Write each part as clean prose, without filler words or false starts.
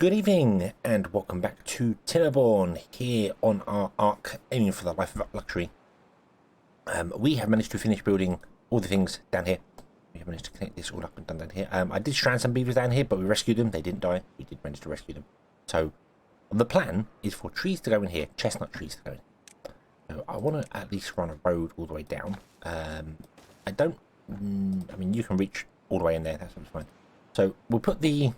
Good evening and welcome back to Timberborn here on our arc aiming for the life of luxury. We have managed to finish building all the things down here. We have managed to connect this all up and done down here. I did strand some beavers down here, but we rescued them. They didn't die. We did manage to rescue them. So the plan is for trees to go in here, chestnut trees to go in. So I want to at least run a road all the way down. I mean, you can reach all the way in there. That's fine. So we'll put the...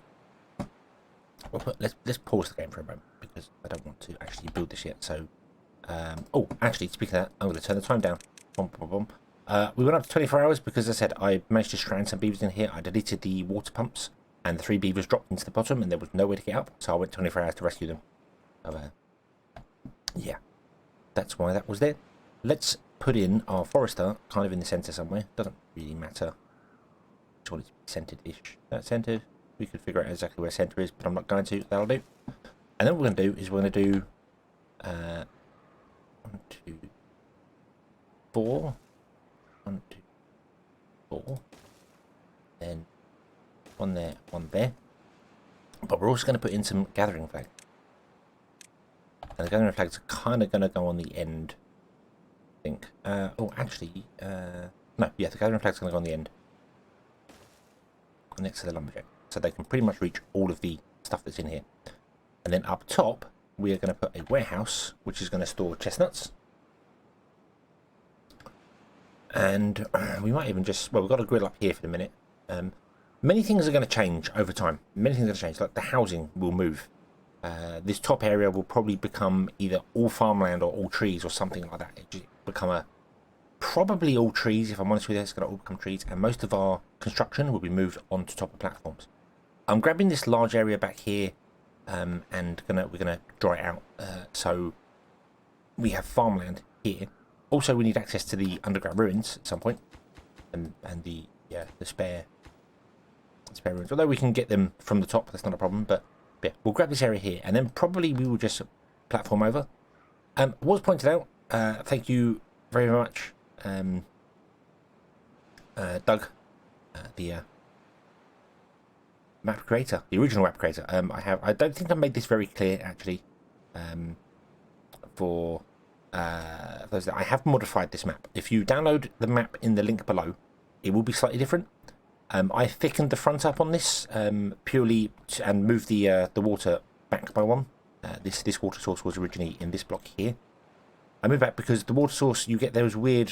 let's pause the game for a moment because I don't want to actually build this yet. So, oh, actually, speaking of that, I'm going to turn the time down. Boom, boom, boom. We went up to 24 hours because, as I said, I managed to strand some beavers in here. I deleted the water pumps, and the 3 beavers dropped into the bottom, and there was no way to get up. So I went 24 hours to rescue them. So, yeah, that's why that was there. Let's put in our forester kind of in the centre somewhere. Doesn't really matter. Just want it to be centered-ish. That's centered. We could figure out exactly where center is, but I'm not going to. That'll do. And then what we're going to do is we're going to do 1, 2, 4. 1, 2, 4. Then 1 there, 1 there. But we're also going to put in some gathering flags. And the gathering flags are kind of going to go on the end, I think. Oh, actually, no, yeah, the gathering flags are going to go on the end. Next to the lumberjack. So they can pretty much reach all of the stuff that's in here. And then up top, we are going to put a warehouse, which is going to store chestnuts. And we might even just... well, we've got a grill up here for the minute. Many things are going to change over time. Many things are going to change. Like the housing will move. This top area will probably become either all farmland or all trees or something like that. It just become a... probably all trees, if I'm honest with you. It's going to all become trees. And most of our construction will be moved onto top of platforms. I'm grabbing this large area back here, and we're gonna draw it out. So we have farmland here. Also, we need access to the underground ruins at some point, and the spare ruins. Although we can get them from the top, that's not a problem. But yeah, we'll grab this area here, and then probably we will just platform over. Was pointed out. Thank you very much, Doug, the map creator, the original map creator. I don't think I made this very clear actually. For those that I have modified this map. If you download the map in the link below, it will be slightly different. I thickened the front up on this purely and moved the water back by 1. This water source was originally in this block here. I moved back because the water source, you get those weird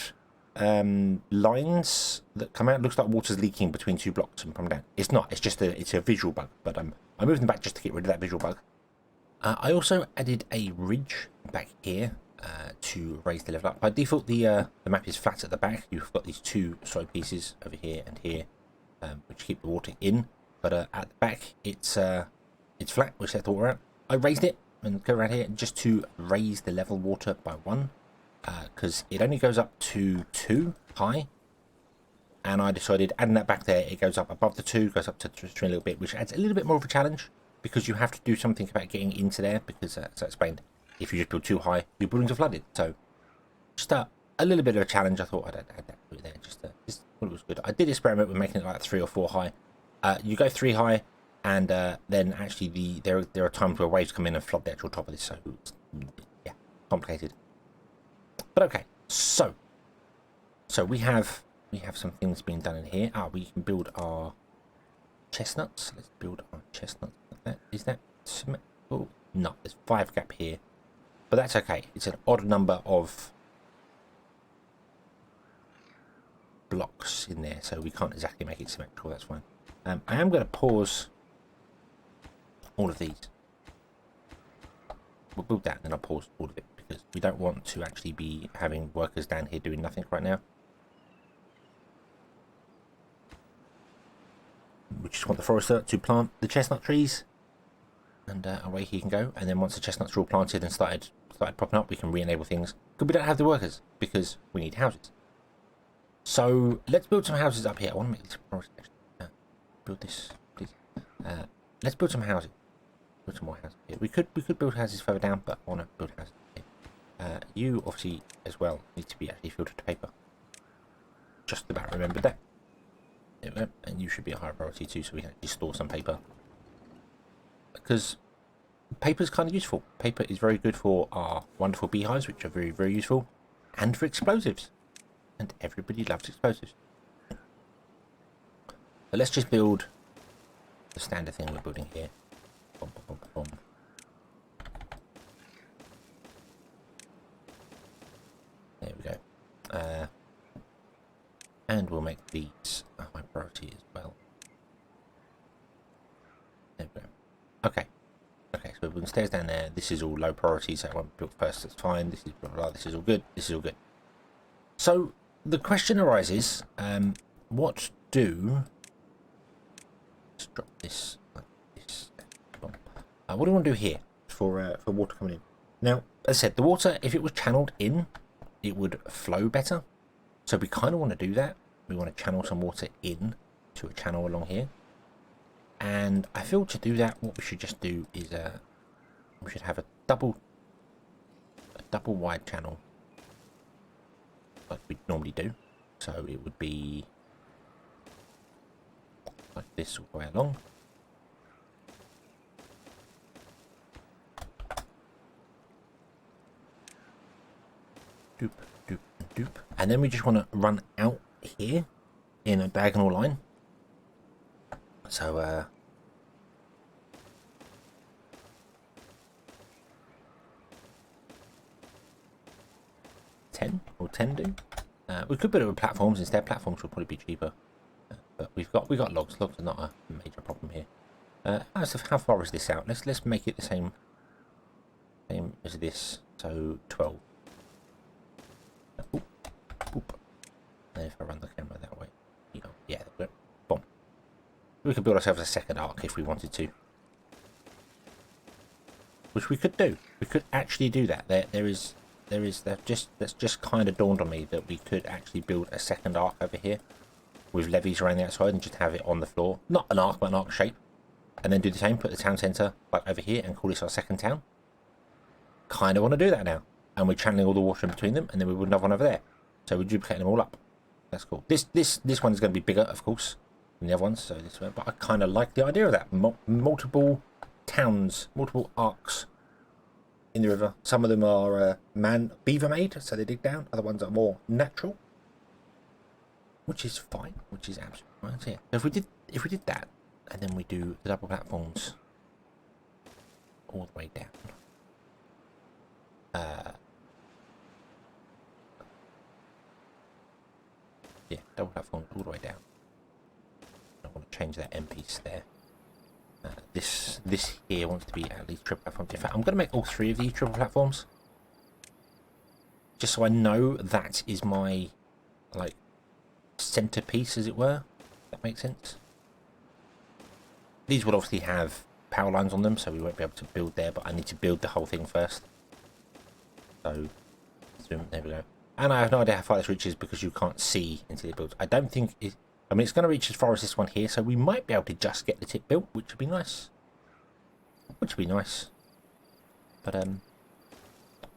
lines that come out. It looks like water's leaking between 2 blocks and come down. It's not. It's just it's a visual bug. But I moved them back just to get rid of that visual bug. I also added a ridge back here to raise the level up. By default, the map is flat at the back. You've got these 2 solid pieces over here and here, which keep the water in. But at the back, it's flat, which I thought were out. I raised it and go around here just to raise the level water by 1. Because it only goes up to 2 high, and I decided adding that back there, it goes up above the 2, goes up to 3 a little bit, which adds a little bit more of a challenge because you have to do something about getting into there. Because as I explained, if you just build too high, your buildings are flooded. So just a little bit of a challenge. I thought I'd add that to it there. Just thought it was good. I did experiment with making it like 3 or 4 high. You go 3 high, and then actually there are times where waves come in and flood the actual top of this. So yeah, complicated. But okay, so we have some things being done in here. We can build our chestnuts. Let's build our chestnuts like that. Is that symmetrical? No, there's 5 gap here, but that's okay. It's an odd number of blocks in there, so we can't exactly make it symmetrical. That's fine. I am going to pause all of these. We'll build that, and then I'll pause all of it. Because we don't want to actually be having workers down here doing nothing right now. We just want the forester to plant the chestnut trees, and away he can go. And then once the chestnuts are all planted and started popping up, we can re-enable things. Because we don't have the workers, because we need houses. So let's build some houses up here. I want to make this priority. Build this, please. Let's build some houses. Build some more houses here. We could build houses further down, but I want to build houses here. You obviously as well need to be actually filtered to paper. Just about remembered that. There we go. And you should be a higher priority too, so we can actually store some paper. Because paper is kind of useful. Paper is very good for our wonderful beehives, which are very, very useful, and for explosives. And everybody loves explosives. So let's just build the standard thing we're building here. Boom, boom, boom, boom. There we go. And we'll make these a high priority as well. There we go. Okay. Okay, so we're stairs down there. This is all low priority, so it won't be built first. That's fine. This is blah, blah, blah. This is all good. This is all good. So the question arises: what do? Let's drop this like this. What do we want to do here for water coming in? Now, as I said, the water, if it was channeled in, it would flow better. So we kind of want to do that. We want to channel some water in to a channel along here. And I feel to do that, what we should just do is we should have a double wide channel like we normally do. So it would be like this all the way along. Doop, doop, doop. And then we just want to run out here in a diagonal line. So 10 or 10 do. We could put it with platforms instead. Platforms would probably be cheaper. But we got logs. Logs are not a major problem here. As of how far is this out? Let's make it the same as this. So 12. Oop, oop. And if I run the camera that way, yeah, boom. We could build ourselves a second arc if we wanted to, which we could do. We could actually do that. That's just kind of dawned on me that we could actually build a second arc over here with levees around the outside and just have it on the floor. Not an arc, but an arc shape. And then do the same, put the town centre like over here and call this our second town. Kind of want to do that now. And we're channeling all the water in between them, and then we would have one over there. So we're duplicating them all up. That's cool. This one is going to be bigger, of course, than the other ones. So this way, but I kind of like the idea of that. Multiple towns, multiple arcs in the river. Some of them are beaver made, so they dig down. Other ones are more natural, which is fine. Which is absolutely fine. So yeah. So if we did that, and then we do the double platforms all the way down. Yeah, double platforms all the way down. I want to change that end piece there. This here wants to be at least triple platforms. In fact, I'm going to make all three of these triple platforms, just so I know that is my like centerpiece, as it were. If that makes sense. These will obviously have power lines on them, so we won't be able to build there. But I need to build the whole thing first. So there we go. And I have no idea how far this reaches because you can't see until it builds. I don't think it. I mean, it's going to reach as far as this one here, so we might be able to just get the tip built, which would be nice. Which would be nice. But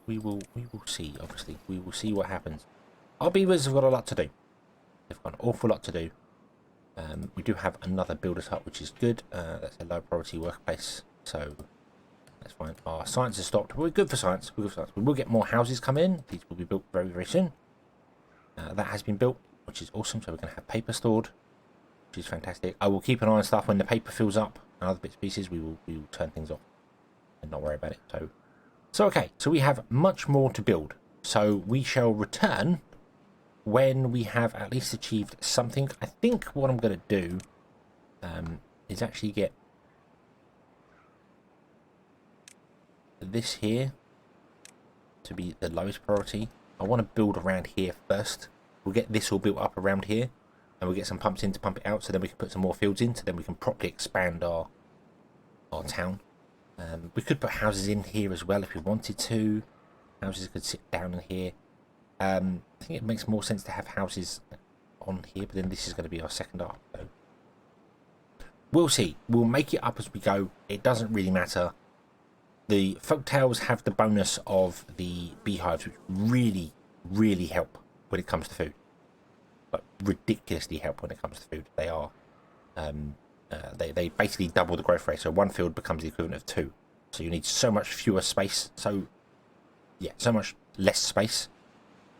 we will see. Obviously, we will see what happens. Our beavers have got a lot to do. They've got an awful lot to do. We do have another builder's hut, which is good. That's a low priority workplace, so that's fine. Our science has stopped. We're good for science. We're good for science. We will get more houses come in. These will be built very, very soon. That has been built, which is awesome. So we're going to have paper stored, which is fantastic. I will keep an eye on stuff when the paper fills up and other bits and pieces. We will turn things off and not worry about it. So okay. So we have much more to build. So we shall return when we have at least achieved something. I think what I'm going to do is actually get this here to be the lowest priority. I want to build around here first. We'll get this all built up around here, and we'll get some pumps in to pump it out, so then we can put some more fields in, so then we can properly expand our town. We could put houses in here as well if we wanted to. Houses could sit down in here. I think it makes more sense to have houses on here, but then this is going to be our second arc. So we'll see. We'll make it up as we go. It doesn't really matter. The folktales have the bonus of the beehives, which really, really help when it comes to food. But ridiculously help when it comes to food. They are, they basically double the growth rate. So one field becomes the equivalent of two. So you need so much fewer space. So yeah, so much less space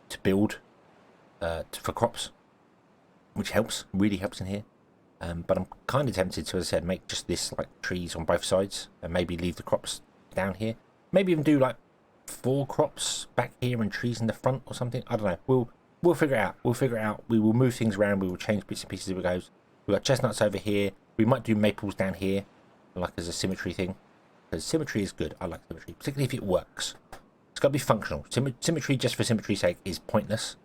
to build for crops, which helps, really helps in here. But I'm kind of tempted to, as I said, make just this like trees on both sides and maybe leave the crops down here. Maybe even do like 4 crops back here and trees in the front or something. I don't know. We'll figure it out. We'll figure it out. We will move things around. We will change bits and pieces as it goes. We've got chestnuts over here. We might do maples down here, like as a symmetry thing. Because symmetry is good. I like symmetry, particularly if it works. It's got to be functional. Symmetry just for symmetry's sake is pointless.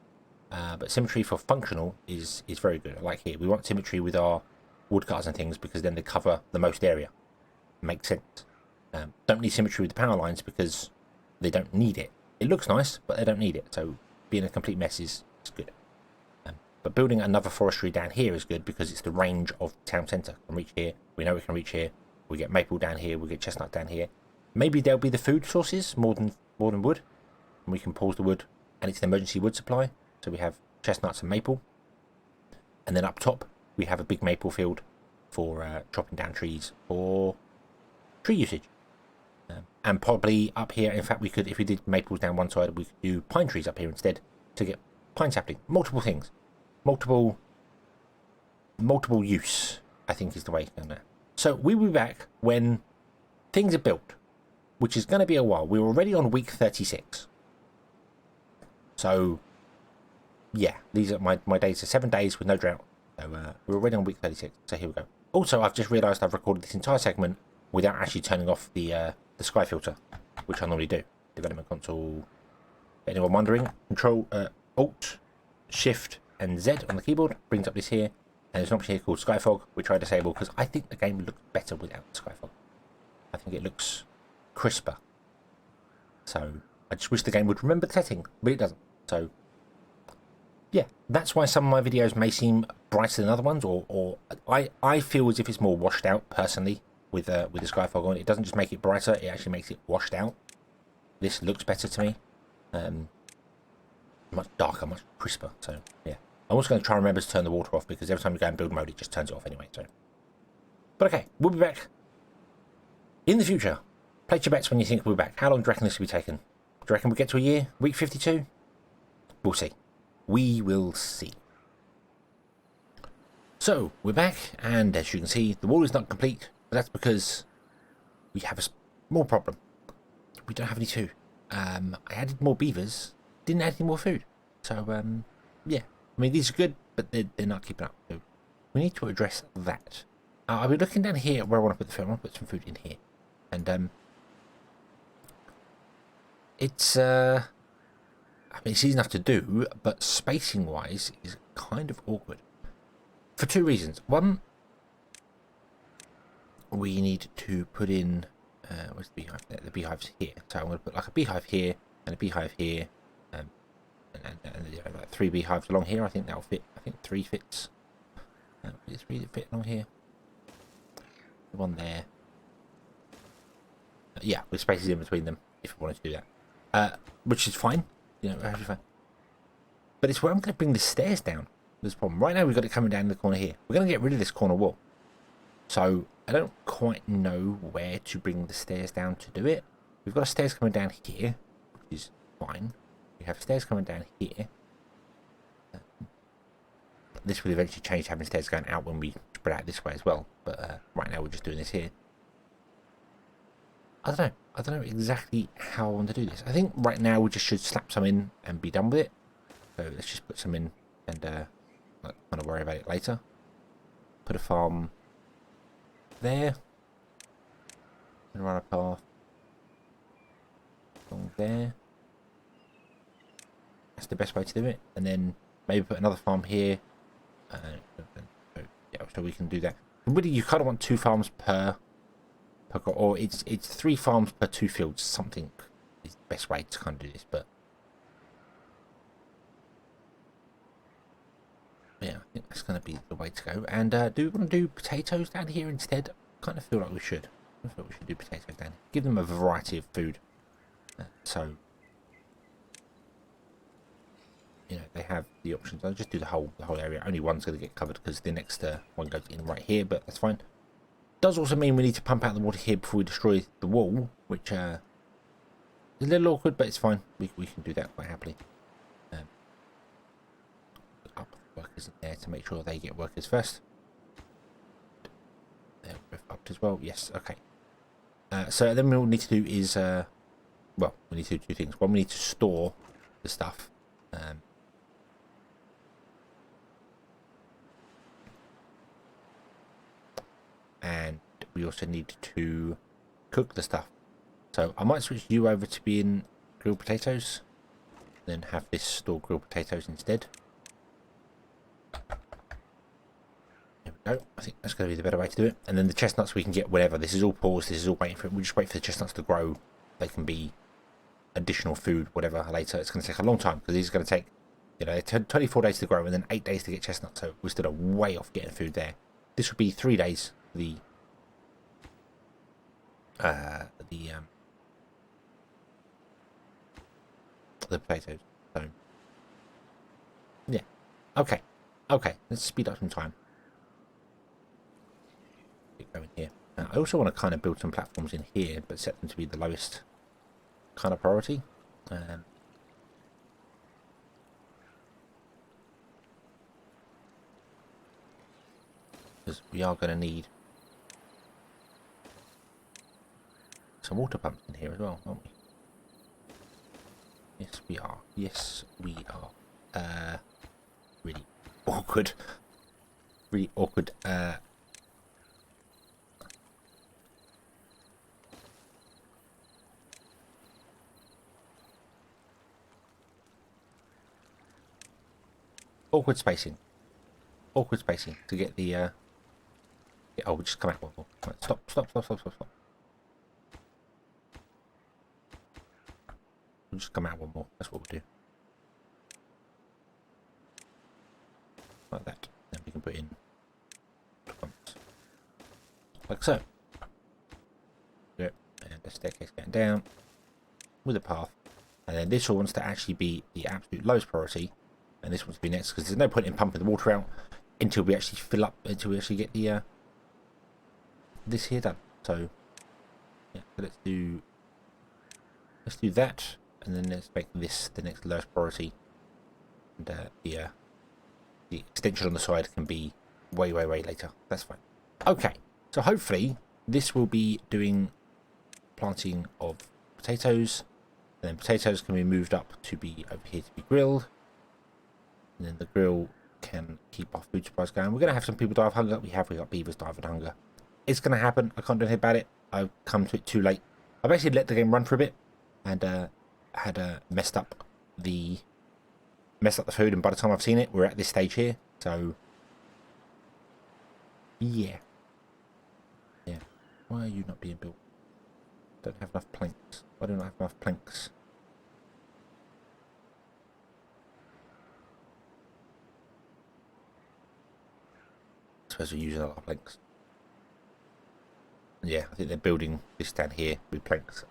But symmetry for functional is very good. Like here, we want symmetry with our woodcutters and things because then they cover the most area. Makes sense. Don't need symmetry with the power lines because they don't need it. It looks nice, but they don't need it. So being a complete mess is good. But building another forestry down here is good because it's the range of the town centre. Can reach here. We know we can reach here. We get maple down here. We get chestnut down here. Maybe there'll be the food sources more than wood. And we can pause the wood, and it's an emergency wood supply. So we have chestnuts and maple. And then up top, we have a big maple field for chopping down trees for tree usage. And probably up here, in fact, we could, if we did maples down one side, we could do pine trees up here instead to get pine sapling. Multiple things. Multiple use, I think, is the way to go there. So we will be back when things are built, which is going to be a while. We're already on week 36. So, yeah, these are my days are 7 days with no drought. So we're already on week 36. So here we go. Also, I've just realised I've recorded this entire segment without actually turning off the sky filter, which I normally do. Development console. Anyone wondering? Control Alt Shift and Z on the keyboard brings up this here, and there's an option here called Sky Fog, which I disable because I think the game looks better without Sky Fog. I think it looks crisper. So I just wish the game would remember the setting, but it doesn't. So yeah, that's why some of my videos may seem brighter than other ones, or I feel as if it's more washed out personally with the Sky Fog on. It doesn't just make it brighter; it actually makes it washed out. This looks better to me. Much darker, much crisper. So yeah, I'm also going to try and remember to turn the water off because every time you go in build mode, it just turns it off anyway. So, but okay, we'll be back in the future. Place your bets when you think we'll be back. How long do you reckon this will be taken? Do you reckon we get to a year? Week 52? We'll see. We will see. So we're back, and as you can see, the wall is not complete, but that's because we have a small problem. We don't have any food. I added more beavers. Didn't add any more food. So, yeah. I mean, these are good, but they're not keeping up. So we need to address that. I'll be looking down here where I want to put the food. I want to put some food in here. And, it's, I mean, it's easy enough to do, but spacing-wise is kind of awkward. For 2 reasons. One, we need to put in, where's the beehive there? The beehive's here. So I'm going to put like a beehive here and a beehive here. And you know, like 3 beehives along here. I think that'll fit. I think 3 fits. Is 3 that fit along here? The one there. Yeah, with spaces in between them if we wanted to do that. Which is fine. You know, actually fine. But it's where I'm going to bring the stairs down. There's a problem. Right now we've got it coming down in the corner here. We're going to get rid of this corner wall. So I don't quite know where to bring the stairs down to do it. We've got stairs coming down here, which is fine. We have stairs coming down here. This will eventually change having stairs going out when we spread out this way as well. But right now we're just doing this here. I don't know. I don't know exactly how I want to do this. I think right now we just should slap some in and be done with it. So let's just put some in and kind of worry about it later. Put a farm there. And run a path along there. That's the best way to do it. And then maybe put another farm here. Yeah, so we can do that. Really, you kind of want 2 farms per or it's 3 farms per 2 fields. Something is the best way to kind of do this. But yeah, I think that's going to be the way to go. And do we want to do potatoes down here instead? I kind of feel like we should. I feel we should do potatoes down here. Give them a variety of food. So you know, they have the options. I'll just do the whole area. Only one's going to get covered because the next one goes in right here, but that's fine. does also mean we need to pump out the water here before we destroy the wall, which is a little awkward, but it's fine. We can do that quite happily. Up workers in there to make sure they get workers first. They're both upped as well. Yes, okay. So then what we'll need to do is, well, we need to do two things. One, we need to store the stuff. And we also need to cook the stuff. So I might switch you over to being grilled potatoes, then have this store grilled potatoes instead. There we go. I think that's going to be the better way to do it. And then the chestnuts we can get whenever. This is all paused. This is all waiting for it. We'll just wait for the chestnuts to grow. They can be additional food, whatever, later. It's going to take a long time because these are going to take, you know, 24 days to grow and then 8 days to get chestnuts. So we're still way off getting food there. This would be 3 days for the potatoes. So yeah, okay, let's speed up some time. Get going here. I also want to kind of build some platforms in here, but set them to be the lowest kind of priority. Because we are going to need some water pumps in here as well, aren't we? Yes, we are. Yes, we are. Really awkward. Really awkward. Awkward spacing. Awkward spacing to get the. Yeah, oh, we'll just come out one more. Right, stop. We'll just come out one more. That's what we'll do. Like that. Then we can put in pumps. Like so. Yep. And the staircase going down with a path. And then this one wants to actually be the absolute lowest priority. And this wants to be next because there's no point in pumping the water out until we actually fill up, until we actually get the this here done. So yeah, so let's do that. And then let's make this the next lowest priority. And the extension on the side can be way later. That's fine. Okay, so hopefully this will be doing planting of potatoes. And then potatoes can be moved up to be over here to be grilled. And then the grill can keep our food supplies going. We're going to have some people die of hunger. We got beavers die of hunger. It's going to happen. I can't do anything about it. I've come to it too late. I basically let the game run for a bit. And had messed up the food, and by the time I've seen it, we're at this stage here. So yeah. Why are you not being built? Don't have enough planks. Why don't I have enough planks? I suppose we're using a lot of planks. Yeah, I think they're building this down here with planks.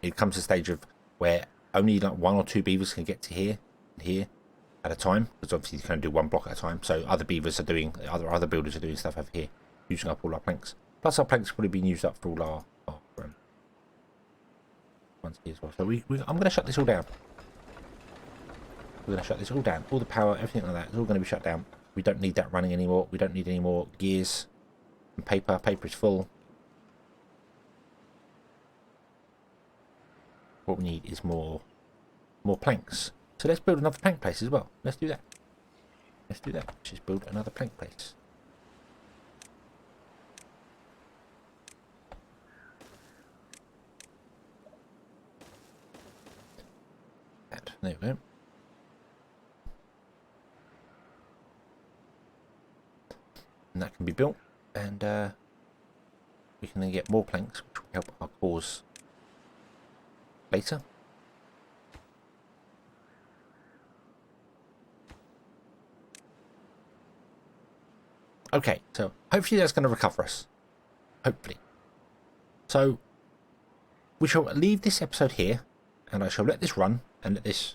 It comes to a stage of where only like 1 or 2 beavers can get to here and here at a time, because obviously you can do 1 block at a time. So other beavers are doing, other builders are doing stuff over here, using up all our planks. Plus our planks are probably being used up for all our ones here as well. So I'm going to shut this all down. We're going to shut this all down. All the power, everything like that is all going to be shut down. We don't need that running anymore. We don't need any more gears and paper. Paper is full. What we need is more planks. So let's build another plank place as well. Let's do that. Let's just build another plank place. And there we go. And that can be built, and we can then get more planks, which will help our cause later. Okay, so hopefully that's going to recover us. Hopefully. So we shall leave this episode here, and I shall let this run and let this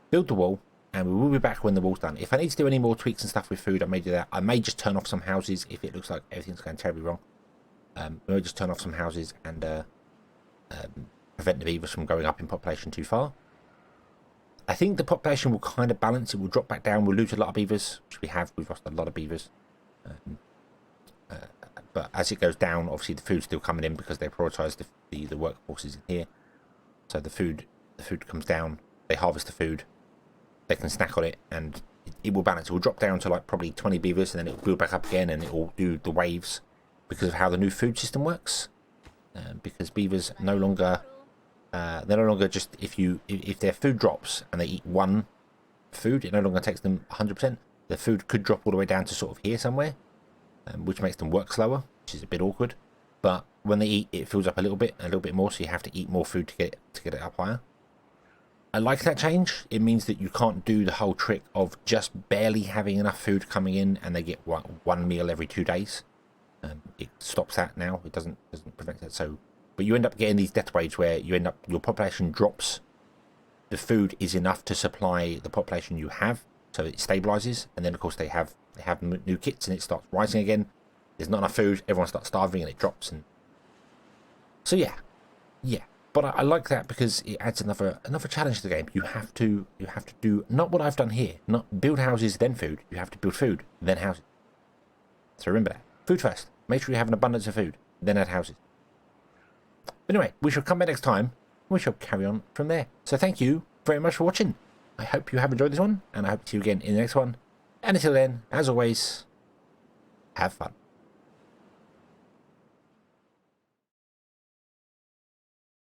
build the wall, and we will be back when the wall's done. If I need to do any more tweaks and stuff with food, I may do that. I may just turn off some houses if it looks like everything's going terribly wrong. We may just turn off some houses and prevent the beavers from going up in population too far. I think the population will kind of balance. It will drop back down. We'll lose a lot of beavers, which we have. We've lost a lot of beavers. But as it goes down, obviously the food's still coming in because they prioritise the workforces in here. So the food comes down. They harvest the food. They can snack on it, and it will balance. It will drop down to like probably 20 beavers, and then it will build back up again, and it will do the waves because of how the new food system works. Because beavers no longer they're no longer just if their food drops and they eat one food, it no longer takes them 100%. The food could drop all the way down to sort of here somewhere, which makes them work slower, which is a bit awkward. But when they eat, it fills up a little bit more, so you have to eat more food to get it up higher. I like that change. It means that you can't do the whole trick of just barely having enough food coming in and they get one meal every 2 days. It stops that now. It doesn't prevent that. So, but you end up getting these death waves where your population drops. The food is enough to supply the population you have, so it stabilizes, and then of course they have new kits and it starts rising again. There's not enough food, everyone starts starving and it drops. And so yeah. But I like that because it adds another challenge to the game. You have to do not what I've done here, not build houses then food. You have to build food then houses. So remember that. Food first. Make sure you have an abundance of food, then add houses. But anyway, we shall come back next time. We shall carry on from there. So thank you very much for watching. I hope you have enjoyed this one, and I hope to see you again in the next one. And until then, as always, have fun.